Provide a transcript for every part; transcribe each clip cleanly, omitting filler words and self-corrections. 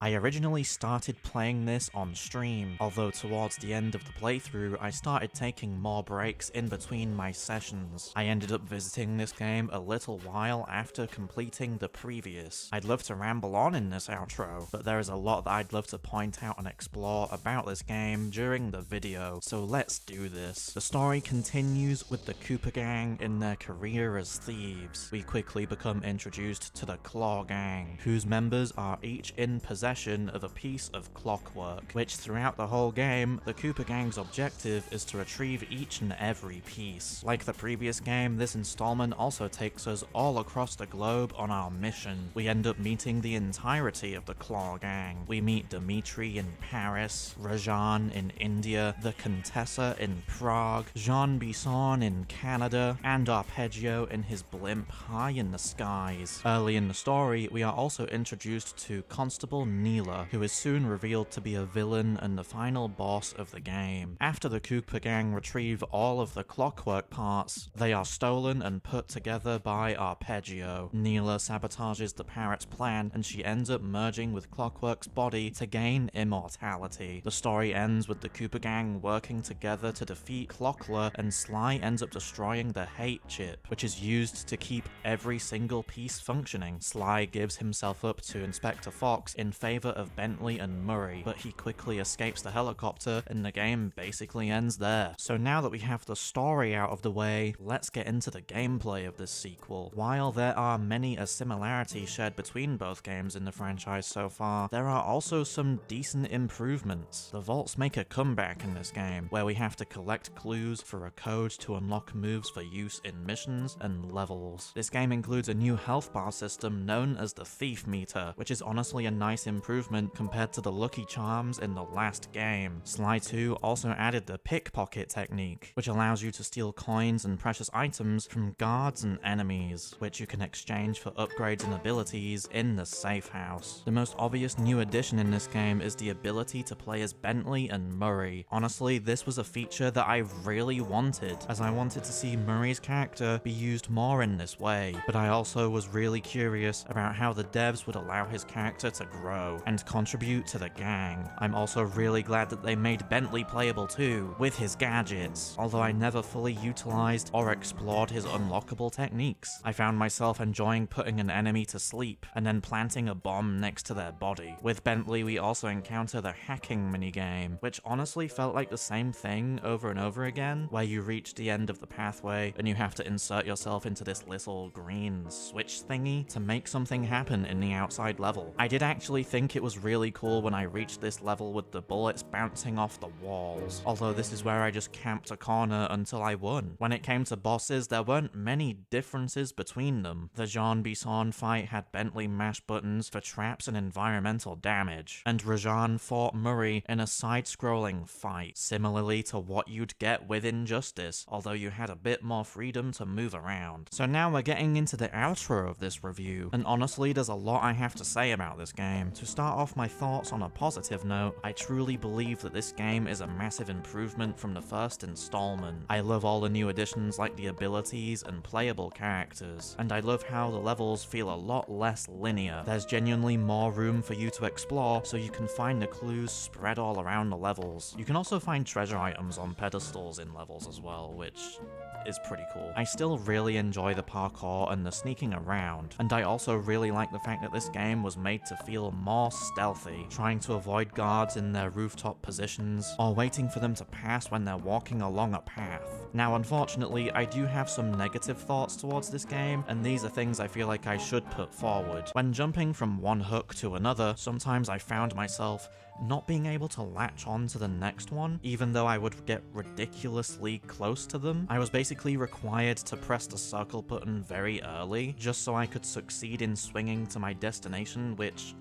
I originally started playing this on stream, although towards the end of the playthrough I started taking more breaks in between my sessions. I ended up visiting this game a little while after completing the previous. I'd love to ramble on in this outro, but there is a lot that I'd love to point out and explore about this game during the video, so let's do this. The story continues with the Cooper Gang in their career as thieves. We quickly become introduced to the Claw Gang, whose members are each in possession of a piece of clockwork, which throughout the whole game, the Cooper Gang's objective is to retrieve each and every piece. Like the previous game, this installment also takes us all across the globe on our mission. We end up meeting the entirety of the Claw Gang. We meet Dimitri in Paris, Rajan in India, the Contessa in Prague, Jean Bisson in Canada, and Arpeggio in his blimp high in the skies. Early in the story, we are also introduced to Constable Neela, who is soon revealed to be a villain and the final boss of the game. After the Cooper Gang retrieve all of the clockwork parts, they are stolen and put together by Arpeggio. Neela sabotages the parrot's plan and she ends up merging with Clockwork's body to gain immortality. The story ends with the Cooper Gang working together to defeat Clockler, and Sly ends up destroying the hate chip, which is used to keep every single piece functioning. Sly gives himself up to Inspector Fox in favor of Bentley and Murray, but he quickly escapes the helicopter and the game basically ends there. So now that we have the story out of the way, let's get into the gameplay of this sequel. While there are many a similarity shared between both games in the franchise so far, there are also some decent improvements. The vaults make a comeback in this game, where we have to collect clues for a code to unlock moves for use in missions and levels. This game includes a new health bar system known as the Thief Meter, which is honestly a nice improvement compared to the Lucky Charms in the last game. Sly 2 also added the pickpocket technique, which allows you to steal coins and precious items from guards and enemies, which you can exchange for upgrades and abilities in the safe house. The most obvious new addition in this game is the ability to play as Bentley and Murray. Honestly, this was a feature that I really wanted, as I wanted to see Murray's character be used more in this way, but I also was really curious about how the devs would allow his character to grow and contribute to the gang. I'm also really glad that they made Bentley playable too, with his gadgets, although I never fully utilized or explored his unlockable techniques. I found myself enjoying putting an enemy to sleep and then planting a bomb next to their body. With Bentley, we also encounter the hacking minigame, which honestly felt like the same thing over and over again, where you reach the end of the pathway and you have to insert yourself into this little green switch thingy to make something happen in the outside level. I did actually think it was really cool when I reached this level with the bullets bouncing off the walls, although this is where I just camped a corner until I won. When it came to bosses, there weren't many differences between them. The Jean Bisson fight had Bentley mash buttons for traps and environmental damage, and Rajan fought Murray in a side-scrolling fight, similarly to what you'd get with Injustice, although you had a bit more freedom to move around. So now we're getting into the outro of this review, and honestly there's a lot I have to say about this game. To start off my thoughts on a positive note, I truly believe that this game is a massive improvement from the first installment. I love all the new additions like the abilities and playable characters, and I love how the levels feel a lot less linear. There's genuinely more room for you to explore, so you can find the clues spread all around the levels. You can also find treasure items on pedestals in levels as well, which is pretty cool. I still really enjoy the parkour and the sneaking around, and I also really like the fact that this game was made to feel more stealthy, trying to avoid guards in their rooftop positions, or waiting for them to pass when they're walking along a path. Now unfortunately, I do have some negative thoughts towards this game, and these are things I feel like I should put forward. When jumping from one hook to another, sometimes I found myself not being able to latch on to the next one, even though I would get ridiculously close to them. I was basically required to press the circle button very early, just so I could succeed in swinging to my destination, which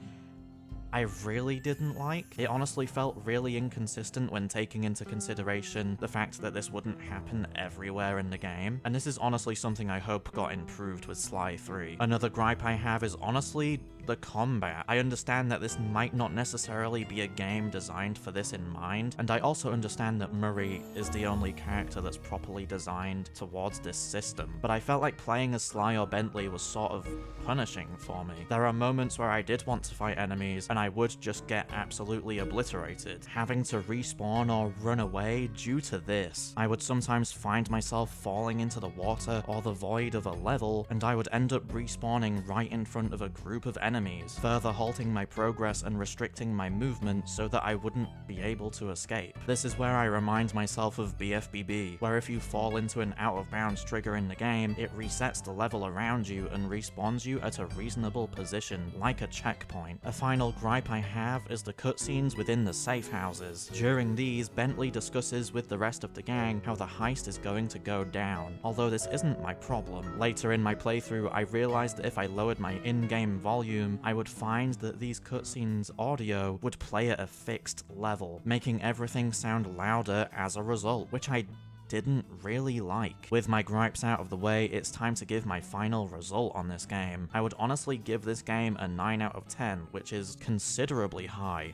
I really didn't like. It honestly felt really inconsistent when taking into consideration the fact that this wouldn't happen everywhere in the game, and this is honestly something I hope got improved with Sly 3. Another gripe I have is honestly the combat. I understand that this might not necessarily be a game designed for this in mind, and I also understand that Murray is the only character that's properly designed towards this system, but I felt like playing as Sly or Bentley was sort of punishing for me. There are moments where I did want to fight enemies, and I would just get absolutely obliterated, having to respawn or run away due to this. I would sometimes find myself falling into the water or the void of a level, and I would end up respawning right in front of a group of enemies, further halting my progress and restricting my movement so that I wouldn't be able to escape. This is where I remind myself of BFBB, where if you fall into an out-of-bounds trigger in the game, it resets the level around you and respawns you at a reasonable position, like a checkpoint. A final gripe I have is the cutscenes within the safe houses. During these, Bentley discusses with the rest of the gang how the heist is going to go down, although this isn't my problem. Later in my playthrough, I realized that if I lowered my in-game volume, I would find that these cutscenes' audio would play at a fixed level, making everything sound louder as a result, which I didn't really like. With my gripes out of the way, it's time to give my final result on this game. I would honestly give this game a 9 out of 10, which is considerably high.